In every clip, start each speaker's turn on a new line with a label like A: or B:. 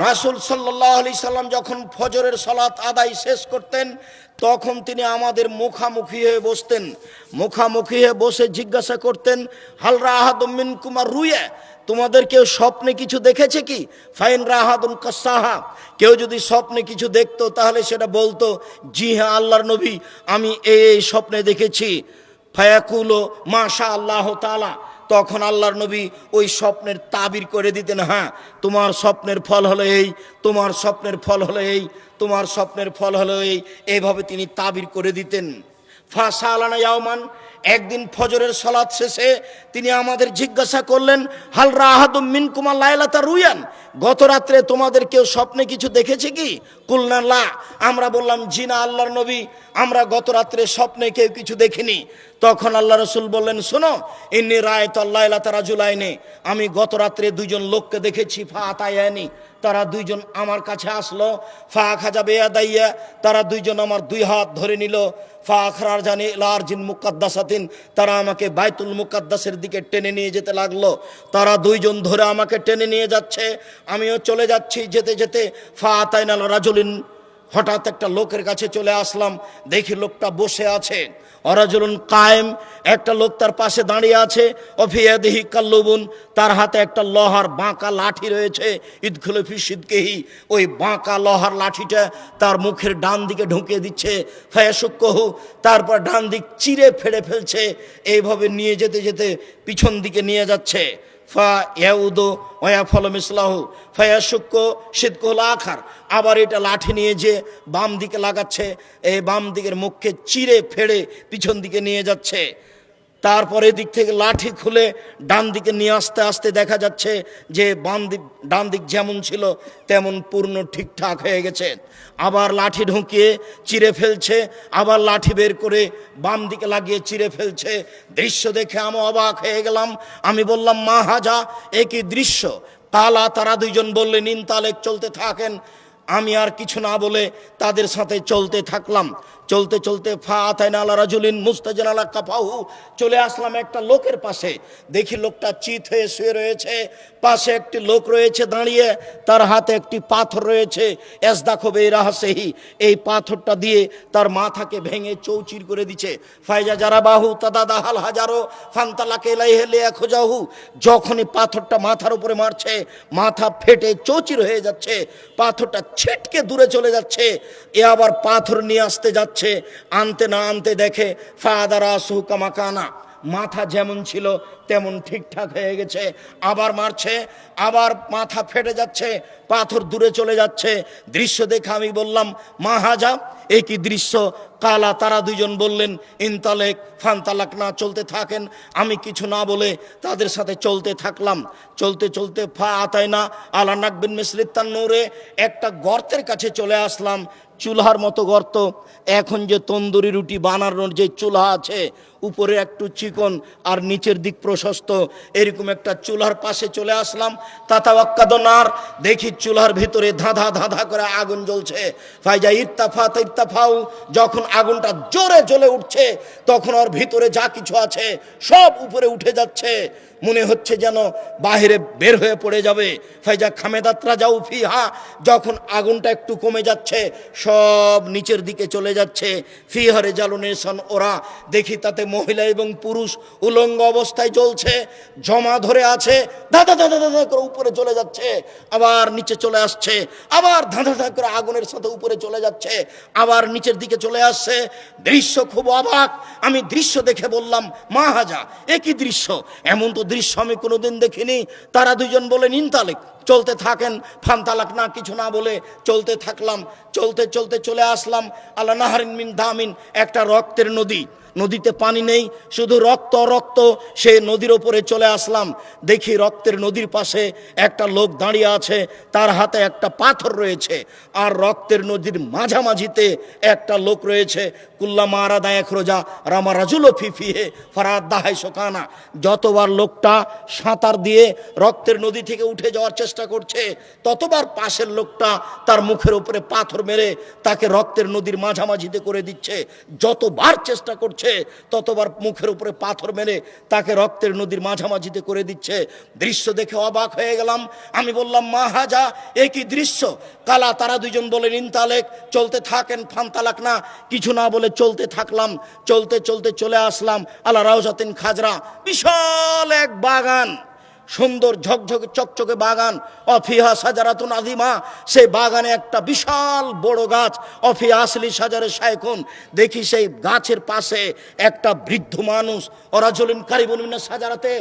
A: রাসূল সাল্লাল্লাহু আলাইহি সাল্লাম যখন ফজরের সালাত আদায় শেষ করতেন তখন তিনি আমাদের মুখামুখি হয়ে বসতেন। মুখামুখি হয়ে বসে জিজ্ঞাসা করতেন, হাল রাআহাদুম মিনকুম রুয়া, তোমাদের কেউ স্বপ্নে কিছু দেখেছে কি? ফাইন রাহাদুন কাসাহা, কেউ যদি স্বপ্নে কিছু দেখতো তাহলে সেটা বলতো, জি হ্যাঁ আল্লাহর নবী আমি এই স্বপ্নে দেখেছি। ফায়াকুলো মাশা আল্লাহ তাআলা, তখন আল্লাহর নবী ওই স্বপ্নের তাবির করে দিতেন, হ্যাঁ তোমার স্বপ্নের ফল হলো এই, তোমার স্বপ্নের ফল হলো এই, তোমার স্বপ্নের ফল হলো এই, এইভাবে তিনি তাবির করে দিতেন। ফাসালানা ইয়াওমান, একদিন ফজরের সালাত শেষে তিনি আমাদের জিজ্ঞাসা করলেন, হাল রাআহাদুম মিনকুম লাইলাতা রুয়ান, গত রাত্রে তোমাদের কেউ স্বপ্নে কিছু দেখেছে কি? কুলনা লা, আমরা বললাম জি না আল্লাহর নবী, আমরা গত রাত্রে স্বপ্নে কেউ কিছু দেখিনি। তখন আল্লাহ রাসূল বললেন, শোনো, ইন্নী রাআইতু লাইলাতা রাজুলাইনি, আমি গত রাত্রে দুইজন লোককে দেখেছি। ফাআতায়ানি, তারা দুইজন আমার কাছে আসলো। ফাআখাযা বিয়াদাইয়া, তারা দুইজন আমার দুই হাত ধরে নিল। ফাআখরাজানি ইলা আরজিন মুকাদ্দাসাতিন, তারা আমাকে বাইতুল মুকাদ্দাসের দিকে টেনে নিয়ে যেতে লাগলো। তারা দুইজন ধরে আমাকে টেনে নিয়ে যাচ্ছে, আমিও চলে যাচ্ছি। যেতে যেতে ফাআতাইনাল রাজুলিন, হঠাৎ একটা লোকের কাছে চলে আসলাম, দেখি লোকটা বসে আছে। অরাজুলুন কায়েম, একটা লোক তার পাশে দাঁড়িয়ে আছে। অফিয়াদিহি কাল্লুবুন, তার হাতে একটা লোহার বাঁকা লাঠি রয়েছে। ইদখুলু ফি সিদকিহি, ওই বাঁকা লোহার লাঠিটা তার মুখের ডান দিকে ঢুকিয়ে দিচ্ছে। ফায়াশুক্কুহু, তারপর ডান দিক চিরে ফেড়ে ফেলছে। এইভাবে নিয়ে যেতে যেতে পিছন দিকে নিয়ে যাচ্ছে। ফা ইয়াউদু ওয়াফালু মিসলাহু ফায়াশুক্কু সিদকুল আখার, আবার এটা লাঠি নিয়ে যে বাম দিকে লাগাচ্ছে, এই বাম দিকের মুখকে চিরে ফেড়ে পিছন দিকে নিয়ে যাচ্ছে। তারপরে দিক থেকে লাঠি খুলে ডান দিকে নিয়ে আসতে আসতে দেখা যাচ্ছে যে ডান দিক যেমন ছিল তেমন পূর্ণ ঠিকঠাক হয়ে গেছে। আবার লাঠি ঢুকিয়ে চিরে ফেলছে, আবার লাঠি বের করে বাম দিকে লাগিয়ে চিরে ফেলছে। দৃশ্য দেখে আমি অবাক হয়ে গেলাম। আমি বললাম, মা হাজা, এ কি দৃশ্য? তালা, তারা দুইজন বললেন, ইনতালেক, চলতে থাকেন। আমি আর কিছু না বলে তাদের সাথে চলতে থাকলাম। চলতে চলতে ফাআতাইনা আলা রাজুলিন মুস্তাজিন আলা কাফাহু, চলে আসলাম একটা লোকের পাশে। দেখি লোকটা চিত হয়ে শুয়ে রয়েছে, পাশে একটি লোক রয়েছে দাঁড়িয়ে, তার হাতে একটি পাথর রয়েছে। এসদাখু বিরাহসিহি, এই পাথরটা দিয়ে তার মাথাকে ভেঙে চৌচির করে দিচ্ছে। ফাইজা জারাবাহু তাদাদাহাল হাজারো ফান্তালাকা ইলাইহি লিয়াখুজাহু, যখনই পাথরটা মাথার উপরে মারছে মাথা ফেটে চৌচির হয়ে যাচ্ছে, পাথরটা ছিটকে দূরে চলে যাচ্ছে। এ আবার পাথর নিয়ে আসতে যাচ্ছে, আনতে না আনতে দেখে ফাদারাসুহু কামা কানা, মাথা যেমন ছিল তেমন ঠিকঠাক হয়ে গেছে। আবার মারছে, আবার মাথা ফেটে যাচ্ছে, পাথর দূরে চলে যাচ্ছে। দৃশ্য দেখে আমি বললাম, মা হাজা, এ কি দৃশ্য? কালা, তারা দুইজন বললেন, ইনতালেক ফান্তালাক, না, চলতে থাকেন। আমি কিছু না বলে তাদের সাথে চলতে থাকলাম। চলতে চলতে ফাআতাইনা আলা নাকবিন মিসলিত তান্নুরে, একটা গর্তের কাছে চলে আসলাম, চুলার মতো গর্ত। এখন যে তন্দুরি রুটি বানানোর যে চুলা আছে, উপরে একটু চিকন আর নিচের দিক প্রশস্ত, এরকম একটা চুলার পাশে চলে আসলাম। তাতাওয়াক্কাদনার, দেখি চুলার ভিতরে ধাঁধা ধাঁধা করে আগুন জ্বলছে। ফাইজা ইত্তাফাউ, যখন আগুনটা জোরে জ্বলে উঠছে তখন ওর ভিতরে যা কিছু আছে সব উপরে উঠে যাচ্ছে, মনে হচ্ছে যেন বাহিরে বের হয়ে পড়ে যাবে। ফাইজা খামেদাত রাজাউ ফিহা, যখন আগুনটা একটু কমে যাচ্ছে সব নিচের দিকে চলে যাচ্ছে। ফিহারে জালুনেশন, ওরা দেখি তাতে মহিলা এবং পুরুষ উলঙ্গ অবস্থায় জ্বলছে, জমা ধরে আছে, ধাঁধা ধাঁধা ধাঁধা করে উপরে চলে যাচ্ছে, আবার নিচে চলে আসছে, আবার ধাঁধা ধাঁধা করে আগুনের সাথে উপরে চলে যাচ্ছে, আবার নিচের দিকে চলে আসছে। দৃশ্য খুব অবাক। আমি দৃশ্য দেখে বললাম, মা হাজা, এ কি দৃশ্য? এমন তো দৃশ্য আমি কোনোদিন দেখিনি। তারা দুইজন বলেন, ইনতালেক, চলতে থাকেন। ফান্তালাক, না, কিছু না বলে চলতে থাকলাম। চলতে চলতে চলে আসলাম আলা নাহারিন মিন দামিন, একটা রক্তের নদী। নদীতে পানি নেই, শুধু রক্ত রক্ত। সে নদীর ওপরে চলে আসলাম, দেখি রক্তের নদীর পাশে একটা লোক দাঁড়িয়ে আছে, তার হাতে একটা পাথর রয়েছে, আর রক্তের নদীর মাঝামাঝিতে একটা লোক রয়েছে। কুল্লামা আরাদা ইখরুজা রামা রাজুলু ফি ফিহি ফারাদ্দাহা শোকানা, যতবার লোকটা সাঁতার দিয়ে রক্তের নদী থেকে উঠে যাওয়ার চেষ্টা চেষ্টা করছে, ততবার পাশের লোকটা তার মুখের উপরে পাথর মেরে তাকে রক্তের নদীর মাঝামাঝিতে করে দিচ্ছে। যতবার চেষ্টা করছে ততবার মুখের উপরে পাথর মেরে তাকে রক্তের নদীর মাঝামাঝিতে করে দিচ্ছে। দৃশ্য দেখে অবাক হয়ে গেলাম। আমি বললাম, মা হাজা, এ কি দৃশ্য? কালা তারা দুইজন বলেন, ইনতালেক, চলতে থাকেন, ফান্তালাক না। কিছু না বলে চলতে থাকলাম। চলতে চলতে চলে আসলাম আলা রাউজাতিন খাজরা, বিশাল এক বাগান, সুন্দর ঝকঝকে চকচকে বাগান। অফিহা সাজারাতুন আযীমা, সেই বাগানে একটা বিশাল বড় গাছ। অফি আসলি সাজারে শায়খুন, দেখি সেই গাছের পাশে একটা বৃদ্ধ মানুষ। ওরাজুলিন কারিবুন মিনাস সাজারাতে,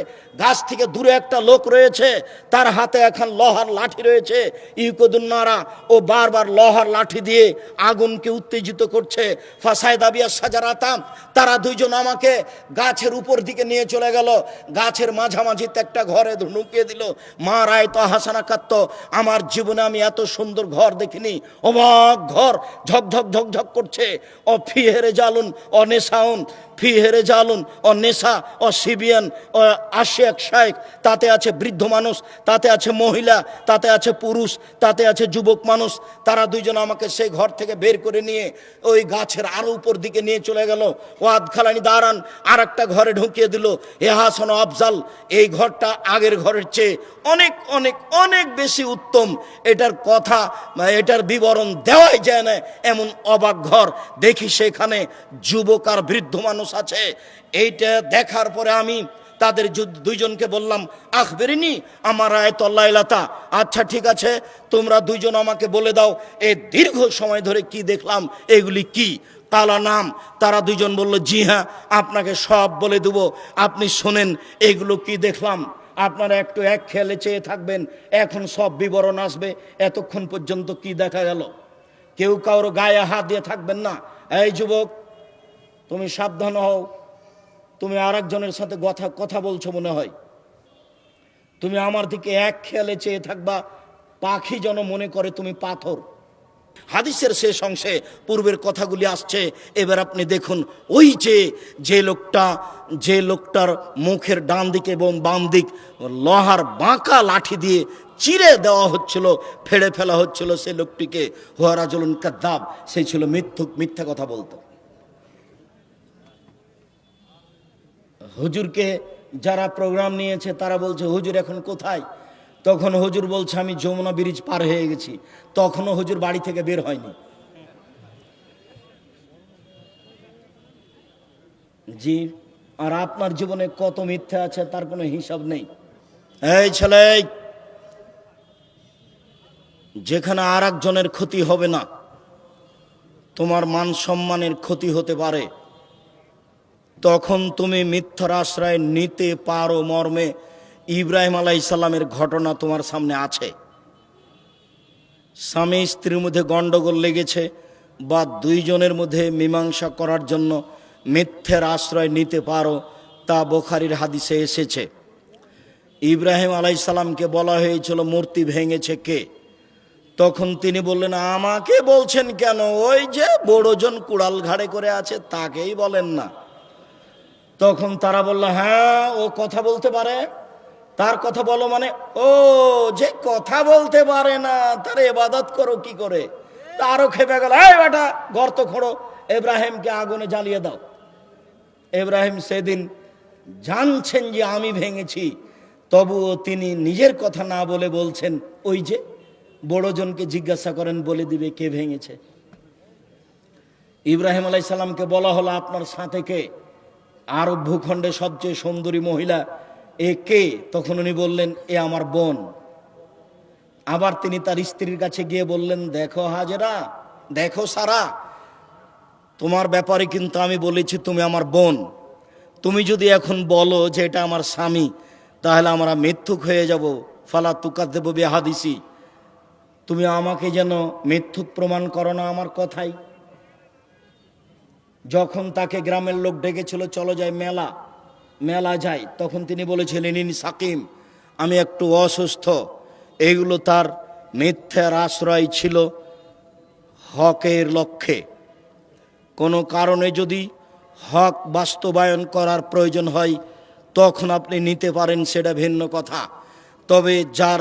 A: গাছ থেকে দূরে একটা লোক রয়েছে, তার হাতে এখন লোহার লাঠি রয়েছে। ইউকুদুন নারা, ও বারবার লোহার লাঠি দিয়ে আগুনকে উত্তেজিত করছে। ফাসায়দাবিয়া সাজারাতাম, তারা দুইজন আমাকে গাছের উপর দিকে নিয়ে চলে গেল। গাছের মাঝামাঝিতে একটা ঘরে ঢুকিয়ে দিল। মা রায় তো হাসানা কাত্ত, আমার জীবনে আমি এত সুন্দর ঘর দেখিনি। অবাক ঘর, ঝকঝক ঝকঝক করছে। ও ফিহেরে জালুন ও নেশাউন, ফিহেরে জালুন ও নেশা ও সিবিয়ান ও আশেক শায়েক, তাতে আছে বৃদ্ধ মানুষ, তাতে আছে মহিলা, তাতে আছে পুরুষ, তাতে আছে যুবক মানুষ। তারা দুইজন আমাকে সেই ঘর থেকে বের করে নিয়ে ওই গাছের আরো উপর দিকে নিয়ে চলে গেল। ওয়াদ খালানি দাঁড়ান, আর একটা ঘরে ঢুকিয়ে দিল। এ হাসান আফজাল, এই ঘরটা আগের ঘরের চেয়ে অনেক অনেক অনেক বেশি উত্তম। এটার কথা, এটার বিবরণ দেওয়াই যায় না, এমন অবাক ঘর। দেখি সেখানে যুবক আর বৃদ্ধ মানুষ আছে। এইটা দেখার পরে আমি তাদের দুইজনকে বললাম, আখবেরিনি আমার আয়াতুল্লাহিলাতা, আচ্ছা ঠিক আছে, তোমরা দুইজন আমাকে বলে দাও এই দীর্ঘ সময় ধরে কি দেখলাম, এগুলি কি? কালা নাম, তারা দুইজন বলল, জি হ্যাঁ, আপনাকে সব বলে দেবো, আপনি শোনেন এগুলো কি দেখলাম। আপনারা একটু এক খেয়ালে চেয়ে থাকবেন, এখন সব বিবরণ আসবে। এতক্ষণ পর্যন্ত কি দেখা গেল? কেউ কারোর গায়ে হাত দিয়ে থাকবেন না। এই যুবক, তুমি সাবধান হও, তুমি আর একজনের সাথে কথা বলছো মনে হয়। তুমি আমার দিকে এক খেয়ালে চেয়ে থাকবা, পাখি যেন মনে করে তুমি পাথর। হাদিসের শেষ অংশে পূর্বের কথাগুলি আসছে। এবার আপনি দেখুন, ওই যে লোকটার মুখের ডান দিকে এবং বাম দিক লোহার বাঁকা লাঠি দিয়ে চিরে দেওয়া হচ্ছিল, ফেড়ে ফেলা হচ্ছিল, সে লোকটিকে হুয়ারাজুলুন কাদ্দাব, সে ছিল মিথ্যুক, মিথ্যা কথা বলতো। হুজুরকে যারা প্রোগ্রাম নিয়েছে তারা বলছে, হুজুর এখন কোথায়? তখন হুজুর বলছে, আমি যমুনা ব্রিজ পার হয়ে গেছি। তখনও হুজুর বাড়ি থেকে বের হয়নি। জি, আর আপনার জীবনে কত মিথ্যা আছে তার কোনো হিসাব নেই। এই ছেলে, যেখানে আর একজনের ক্ষতি হবে না, তোমার মান সম্মানের ক্ষতি হতে পারে, তখন তুমি মিথ্যার আশ্রয় নিতে পারো মর্মে ইব্রাহিম আলাইহিস সালামের ঘটনা তোমার সামনে আছে। স্বামী স্ত্রীর মধ্যে গন্ডগোল লেগেছে বা দুইজনের মধ্যে মীমাংসা করার জন্য মিথ্যার আশ্রয় নিতে পারো, তা বুখারীর হাদিসে এসেছে। ইব্রাহিম আলাইহিস সালামকে বলা হয়েছিল, মূর্তি ভেঙেছে কে? তখন তিনি বললেন, আমাকে বলছেন কেন? ওই যে বড়জন কুড়াল ঘাড়ে করে আছে, তাকেই বলেন না। তখন তারা বলল, হ্যাঁ, ও কথা বলতে পারে, তার কথা বলো মানে? ও যে কথা বলতে পারে না, তার ইবাদত করো কি করে? তারও খেপে গেল, এই বেটা, গর্ত খোঁড়ো, ইব্রাহিমকে আগুনে জ্বালিয়ে দাও। ইব্রাহিম সেদিন জানছেন যে আমি ভেঙেছি, তবুও তিনি নিজের কথা না বলে বলছেন, ওই যে বড়জনকে জিজ্ঞাসা করেন, বলে দিবে কে ভেঙেছে। ইব্রাহিম আলাইহিস সালামকে বলা হলো, আপনার সাথে কে? আরব ভূখণ্ডে সবচেয়ে সুন্দরী মহিলা, এ কে? তখন উনি বললেন, এ আমার বোন। আবার তিনি তার স্ত্রীর কাছে গিয়ে বললেন, দেখো হাজেরা, দেখো সারা, তোমার ব্যাপারে কিন্তু আমি বলেছি তুমি আমার বোন। তুমি যদি এখন বলো যে এটা আমার স্বামী, তাহলে আমরা মিথ্যুক হয়ে যাব। ফালা তুকাদ্দিবু বিহাদিসি, তুমি আমাকে যেন মিথ্যুক প্রমাণ করো না আমার কথাই। যখন তাকে গ্রামের লোক ডেকেছিল, চলো যাই মেলা যাই, তখন তিনি বলেছিলেন, ইনি সাকিম, আমি একটু অসুস্থ। এইগুলো তার মিথ্যার আশ্রয় ছিল হকের লক্ষ্যে। কোনো কারণে যদি হক বাস্তবায়ন করার প্রয়োজন হয়, তখন আপনি নিতে পারেন, সেটা ভিন্ন কথা। তবে যার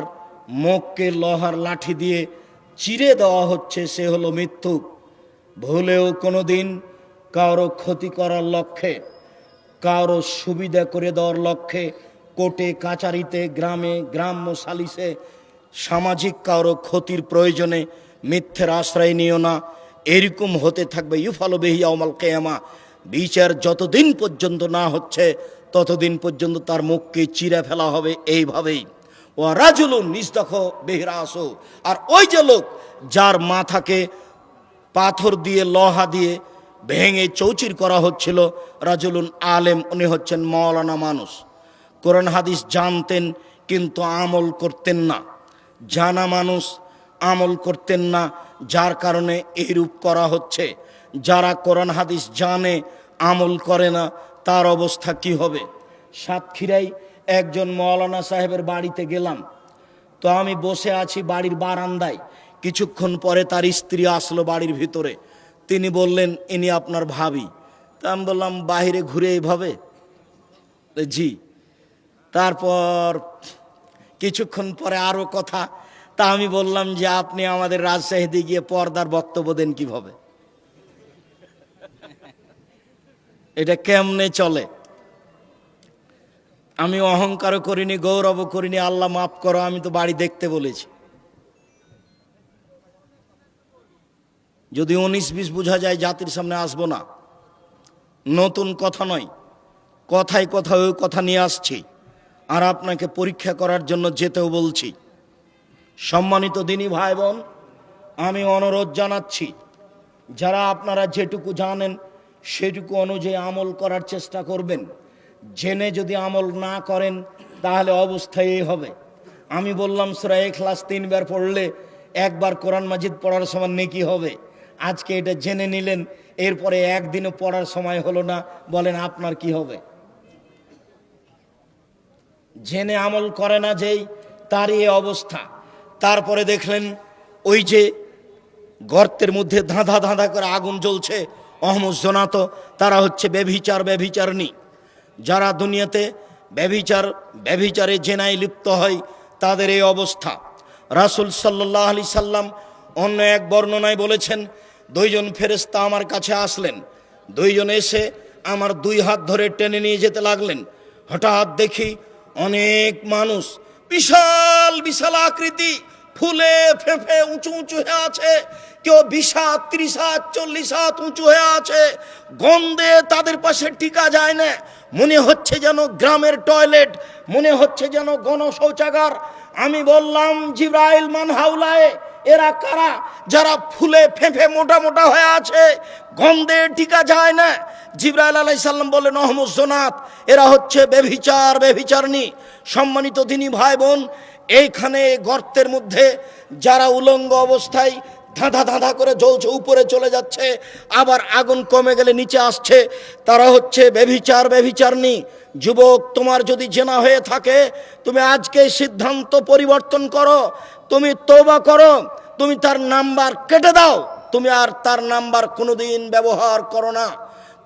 A: মুখকে লোহার লাঠি দিয়ে চিরে দেওয়া হচ্ছে, সে হলো মিথ্যুক। ভুলেও কোনোদিন কারো ক্ষতি করার লক্ষ্যে, কারো সুবিধা করে দেওয়ার লক্ষ্যে কোর্টে কাচারিতে, গ্রামে, গ্রাম্য সালিসে, সামাজিক কারো ক্ষতির প্রয়োজনে মিথ্যের আশ্রয় নিও না। এরকম হতে থাকবে। ইউফালু বিহি ইয়াউমাল কিয়ামা, বিচার যতদিন পর্যন্ত না হচ্ছে ততদিন পর্যন্ত তার মুখকে চিরে ফেলা হবে এইভাবেই। ও রাজুলুন নিস্তাখ বিহি রাসু, আর ওই যে লোক যার মাথাকে পাথর দিয়ে, লোহা দিয়ে ভেঙে চৌচির করা হচ্ছিল, রাজুলুন আলেম, উনি হচ্ছেন মাওলানা মানুষ। কোরআন হাদিস জানতেন কিন্তু আমল করতেন না। জানা মানুষ, আমল করতেন না, যার কারণে এইরূপ করা হচ্ছে। যারা কোরআন হাদিস জানে, আমল করে না, তার অবস্থা কি হবে? সাতক্ষীরায় একজন মাওলানা সাহেবের বাড়িতে গেলাম। তো আমি বসে আছি বাড়ির বারান্দায়। কিছুক্ষণ পরে তার স্ত্রী আসলো বাড়ির ভিতরে। তিনি বললেন, ইনি আপনার ভাবি। তা আমি বললাম, বাহিরে ঘুরে এইভাবে? জি। তারপর কিছুক্ষণ পরে আরো কথা। তা আমি বললাম যে, আপনি আমাদের রাজশাহীতে গিয়ে পর্দার বক্তব্য দেন কিভাবে? এটা কেমনে চলে? আমি অহংকারও করিনি, গৌরবও করিনি, আল্লাহ মাফ করো, আমি তো বাড়ি দেখতে বলেছি। যদি 19-20 বোঝা যায়, জাতির সামনে আসবো না। নতুন কথা নয়, কথায় কথায় ওই কথা নিয়ে আসছি, আর আপনাকে পরীক্ষা করার জন্য যেতেও বলছি। সম্মানিত দিনী ভাই বোন, আমি অনুরোধ জানাচ্ছি, যারা আপনারা যেটুকু জানেন সেটুকু অনুযায়ী আমল করার চেষ্টা করবেন। জেনে যদি আমল না করেন তাহলে অবস্থা এই হবে। আমি বললাম সূরা ইখলাস 3 বার পড়লে একবার কোরআন মাজিদ পড়ার সময় নেকি হবে। আজকে এটা জেনে নিলেন, এরপরে একদিনও পড়ার সময় হলো না, বলেন আপনার কি হবে? জেনে আমল করে না যেই, তার এই অবস্থা। তারপরে দেখলেন ওই যে গর্তের মধ্যে ধাঁধা ধাঁধা করে আগুন জ্বলছে, অহমদ জনাত, তারা হচ্ছে ব্যভিচার, ব্যভিচারিণী। যারা দুনিয়াতে ব্যভিচারে জেনায় লিপ্ত হয়, তাদের এই অবস্থা। রাসূল সাল্লাল্লাহু আলাইহি সাল্লাম অন্য এক বর্ণনায় বলেছেন, 2 জন ফেরেশতা আমার কাছে আসলেন। 2 জন এসে আমার 2 হাত ধরে টেনে নিয়ে যেতে লাগলেন। হঠাৎ দেখি অনেক মানুষ, বিশাল বিশাল আকৃতি, ফুলে ফেঁপে উঁচু উঁচু হয়ে আছে। কেউ 20 হাত, 30 হাত, 40 হাত উঁচু হয়ে আছে। গন্ধে তাদের পাশে টিকা যায় না। মনে হচ্ছে যেন গ্রামের টয়লেট, মনে হচ্ছে যেন গণ শৌচাগার। আমি বললাম, জিব্রাইল, মান হাউলায়ে, এরা কারা? যারা ফুলে ফেঁপে মোটা মোটা হয়ে আছে, গন্ধে টিকা যায় না। জিব্রাইল আলাইহিস সালাম বললেন, অহমদ জনাত, এরা হচ্ছে ব্যভিচার, ব্যভিচারিণী। সম্মানিত দিনী ভাই বোন, এইখানে গর্তের মধ্যে যারা উলঙ্গ অবস্থায় ধাঁধা ধাঁধা করে জ্বলছে, উপরে চলে যাচ্ছে, আবার আগুন কমে গেলে নিচে আসছে, তারা হচ্ছে ব্যভিচার, ব্যভিচারিণী। যুবক, তোমার যদি জেনা হয়ে থাকে, তুমি আজকে সিদ্ধান্ত পরিবর্তন করো, তুমি তওবা করো, তুমি তার নাম্বার কেটে দাও, তুমি আর তার নাম্বার কোনোদিন ব্যবহার করো না।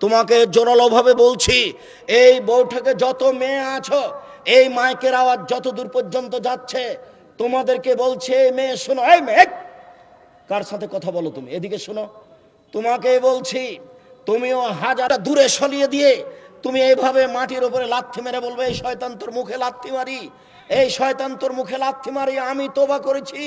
A: তোমাকে জোরালোভাবে বলছি, এই বৈঠকে যত মেয়ে আছো, এই মাইকের আওয়াজ যত দূর পর্যন্ত যাচ্ছে, তোমাদেরকে বলছে, মেয়ে শোনো, এই মেয়ে, কার সাথে কথা বলো তুমি? এদিকে শোনো, তোমাকে বলছি, তুমিও হাজার দূরে সরিয়ে দিয়ে তুমি এইভাবে মাটির উপরে লাথি মেরে বলবে, এই শয়তান তোর মুখে লাথি মারি, এই শয়তান তোর মুখে লাথি মারি, আমি তওবা করেছি,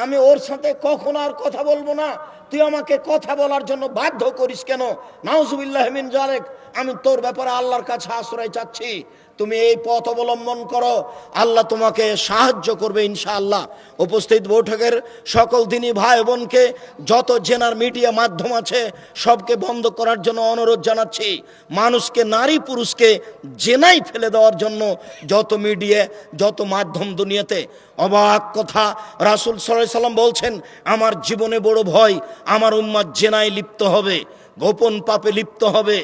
A: আমি ওর সাথে কখনো আর কথা বলবো না, তুই আমাকে কথা বলার জন্য বাধ্য করিস কেন? নাউজুবিল্লাহি মিন যালিক, আমি তোর ব্যাপারে আল্লাহর কাছে আশ্রয় চাচ্ছি। তুমি এই পথ অবলম্বন করো, আল্লাহ তোমাকে সাহায্য করবে ইনশাআল্লাহ। উপস্থিত বৈঠকের সকল দিনী ভাই বোনকে, যত জেনার মিডিয়া মাধ্যম আছে, সবকে বন্ধ করার জন্য অনুরোধ জানাচ্ছি। মানুষকে, নারী পুরুষকে জেনাই ফেলে দেওয়ার জন্য যত মিডিয়া, যত মাধ্যম দুনিয়াতে। অবাক কথা, রাসূল সাল্লাল্লাহু আলাইহি সাল্লাম বলছেন, আমার জীবনে বড় ভয়, আমার উম্মাত জেনায় লিপ্ত হবে, গোপন পাপে লিপ্ত হবে।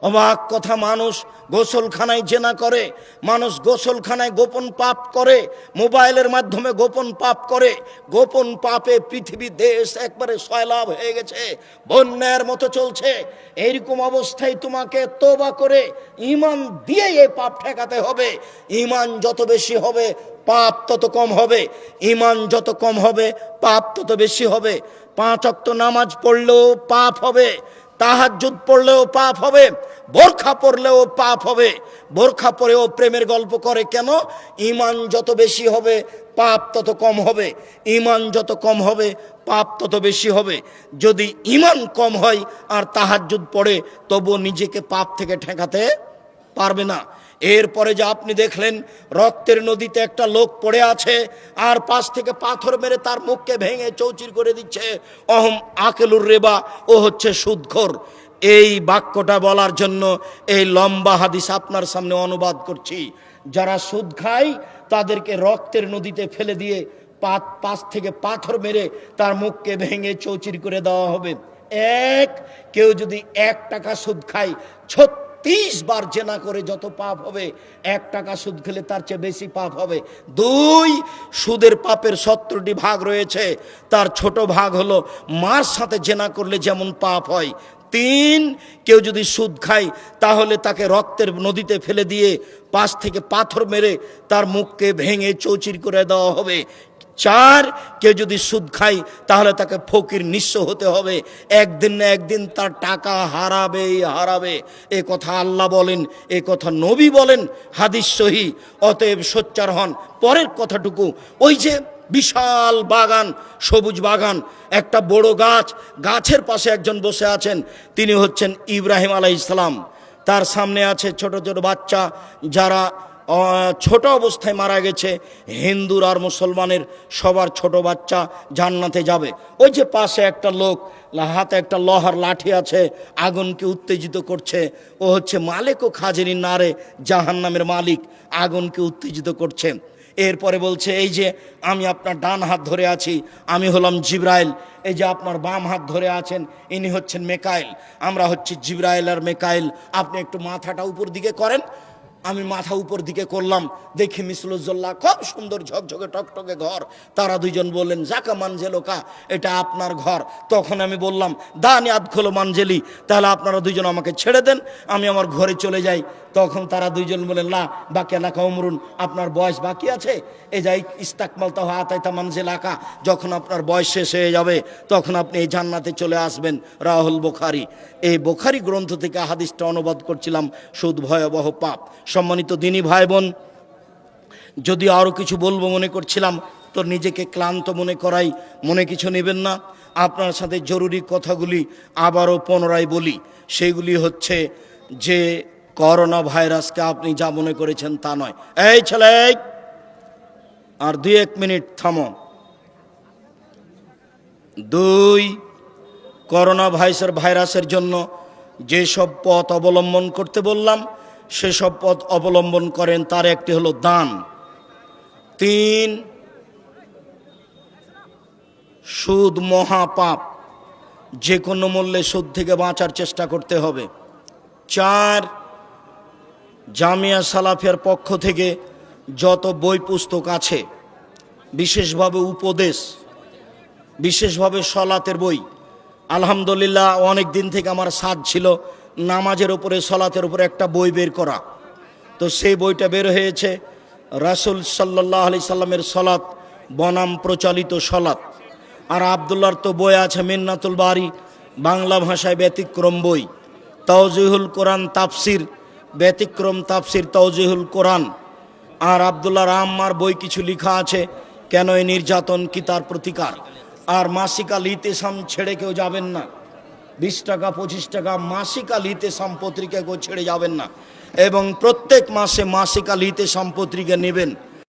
A: অবাক কথা, মানুষ গোসলখানায় জেনা করে, মানুষ গোসলখানায় গোপন পাপ করে, মোবাইলের মাধ্যমে গোপন পাপ করে। গোপন পাপে পৃথিবী দেশ একবারে সয়লাভ হয়ে গেছে, বন্যার মতো চলছে। এইরকম অবস্থায় তোমাকে তওবা করে ঈমান দিয়ে এই পাপ ঠেকাতে হবে। ঈমান যত বেশি হবে পাপ তত কম হবে, ঈমান যত কম হবে পাপ তত বেশি হবে। 5 ওয়াক্ত নামাজ পড়লেও পাপ হবে, তাহাজ্জুদ পড়লেও পাপ হবে, বোরখা পড়লেও পাপ হবে। বোরখা পরেও প্রেমের গল্প করে কেন? ঈমান যত বেশি হবে পাপ তত কম হবে, ঈমান যত কম হবে পাপ তত বেশি হবে। যদি ঈমান কম হয় আর তাহাজ্জুদ পড়ে, তবু নিজেকে পাপ থেকে ঠেকাতে পারবে না। এরপরে যে আপনি দেখলেন রক্তের নদীতে একটা লোক পড়ে আছে, আর পাশ থেকে পাথর মেরে তার মুখকে ভেঙে চৌচির করে দিচ্ছে। অহম আকেলুর রেবা, ও হচ্ছে সুদখোর। এই বাক্যটা বলার জন্য এই লম্বা হাদিস আপনার সামনে অনুবাদ করছি। যারা সুদ খায় তাদেরকে রক্তের নদীতে ফেলে দিয়ে পাশ থেকে পাথর মেরে তার মুখকে ভেঙে চৌচির করে দেওয়া হবে। কেউ যদি 1 টাকা সুদ খায়, 36 বার জেনা করে যত পাপ হবে, 1 টাকা সুদ খেলে তার চেয়ে বেশি পাপ হবে। 2, সুদের পাপের 70টি ভাগ রয়েছে, তার ছোট ভাগ হলো মার সাথে জেনা করলে যেমন পাপ হয়। 3, কেউ যদি সুদ খায় তাহলে তাকে রক্তের নদীতে ফেলে দিয়ে পাশ থেকে পাথর মেরে তার মুখকে ভেঙে চৌচির করে দেওয়া হবে। 4, কেউ যদি সুদ খায় তাহলে তাকে ফকির নিঃস্ব হতে হবে, একদিন না একদিন তার টাকা হারাবেই হারাবে। এ কথা আল্লাহ বলেন, এ কথা নবী বলেন, হাদিস সহি। অতএব সোচ্চার হন। পরের কথাটুকু, ওই যে বিশাল বাগান, সবুজ বাগান, একটা বড় গাছ, গাছের পাশে একজন বসে আছেন, তিনি হচ্ছেন ইব্রাহিম আলাইহিস সালাম। তার সামনে আছে ছোট ছোট বাচ্চা, যারা ছোট অবস্থায় মারা গেছে। হিন্দুর আর মুসলমানের সবার ছোট বাচ্চা জান্নাতে যাবে। ওই যে পাশে একটা লোক, হাতে একটা লোহার লাঠি আছে, আগুনকে উত্তেজিত করছে। ও হচ্ছে মালিক ও খাজেনি নারে জাহান্নামের মালিক, আগুনকে উত্তেজিত করছে। এরপরে বলছে, এই যে আমি আপনার ডান হাত ধরে আছি, আমি হলাম জিব্রাইল। এই যে আপনার বাম হাত ধরে আছেন, ইনি হচ্ছেন মেকাইল। আমরা হচ্ছি জিব্রাইল আর মেকাইল। আপনি একটু মাথাটা উপর দিকে করেন। আমি মাথা উপর দিকে করলাম, দেখি মিসলুজ্জল্লাহ, খুব সুন্দর ঝকঝকে টকটকে ঘর। তারা দুইজন বললেন, জাকা মানজেলোকা, এটা আপনার ঘর। তখন আমি বললাম, দানি আদখলো মানজেলি, তাহলে আপনারা দুইজন আমাকে ছেড়ে দেন, আমি আমার ঘরে চলে যাই। তখন তারা দুইজন বললেন, লা বাকি এলাকা উমরুন, আপনার বয়স বাকি আছে। এই যাই ইস্তাকমাল তাহ আতাইতা মানজেলাকা, যখন আপনার বয়স শেষ হয়ে যাবে তখন আপনি এই জান্নাতে চলে আসবেন। রাহুল বুখারী। এই বুখারী গ্রন্থ থেকে হাদিসটা অনুবাদ করছিলাম, সুদ ভয়াবহ পাপ। সম্মানিত দিনী ভাই বোন, যদি আরও কিছু বলবো মনে করছিলাম, তো নিজেকে ক্লান্ত মনে করাই, মনে কিছু নেবেন না। আপনার সাথে জরুরি কথাগুলি আবারও পুনরায় বলি। সেইগুলি হচ্ছে যে করোনা ভাইরাসকে আপনি যা মনে করেছেন তা নয়। এই ছেলে, আর 2-1 মিনিট থামো। 2, করোনা ভাইরাসের জন্য যেসব পথ অবলম্বন করতে বললাম সেসব পথ অবলম্বন করেন। তার একটি হলো দান। 3, সুদ মহাপাপ, যে কোনো মূল্যে সুদ থেকে বাঁচার চেষ্টা করতে হবে। 4, জামিয়া সালাফিয়ার পক্ষ থেকে যত বই পুস্তক আছে, বিশেষভাবে উপদেশ, বিশেষভাবে সলাতের বই, আলহামদুলিল্লাহ অনেক দিন থেকে আমার সাধ ছিল নামাজের উপরে, সলাতের উপরে একটা বই বের করা। তো সেই বইটা বের হয়েছে, রাসূল সাল্লাল্লাহু আলাইহি সাল্লামের সলাত বনাম প্রচলিত সলাত। আর আবদুল্লাহর তো বই আছে মিন্নাতুল বারি, বাংলা ভাষায় ব্যতিক্রম বই। তাওজিহুল কোরআন তাফসির, ব্যতিক্রম তাফসির তাওজিহুল কোরআন। আর আবদুল্লাহর আম্মার বই কিছু লেখা আছে, কেন এই নির্যাতন, কি তার প্রতিকার। আর মাসিক আল ইতিসাম ছেড়ে কেউ যাবেন না। 20 টাকা 25 টাকা মাসিক আল ইতিসাম পত্রিকা কেউ ছেড়ে যাবেন না, এবং প্রত্যেক মাসে মাসিক আল ইতিসাম পত্রিকা নেবেন।